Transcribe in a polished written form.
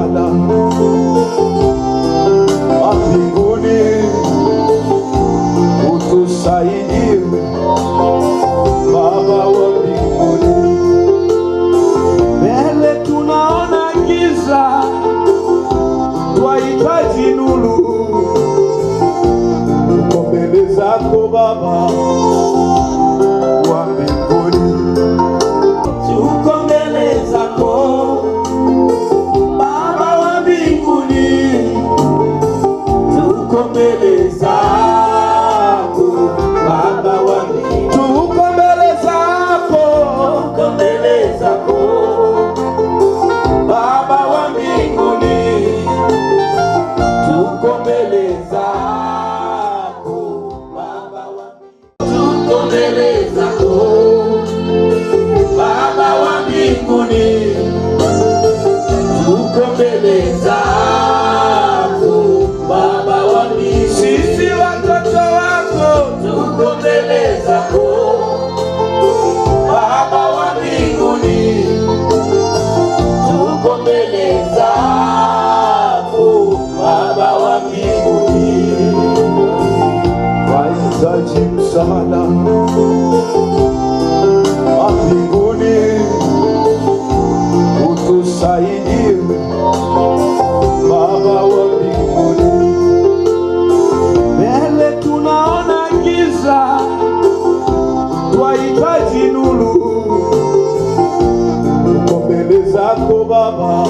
msaada wa mbinguni, utusaidie Baba wa mbinguni. Mbele tunaona giza, twahitaji nuru, uko mbele zako Baba wa mbinguni. Tuko mbele zako Baba wa mbinguni, tuko mbele zako Baba wa mbinguni, tuko mbele zako, tuko mbele zako Baba wa mbinguni, tuko mbele zako Baba wa mbinguni, tuko mbele zako Baba wa mbinguni, tuko mbele zako Baba wa mbinguni. Sisi watoto wako tuko mbele zako Baba wa mbinguni, tuko mbele zako Baba wa mbinguni. Twahitaji msaada wa mbinguni, utusaidie Baba wa mbinguni. Mbele tunaona giza, twahitaji nuru, uko mbele zako Baba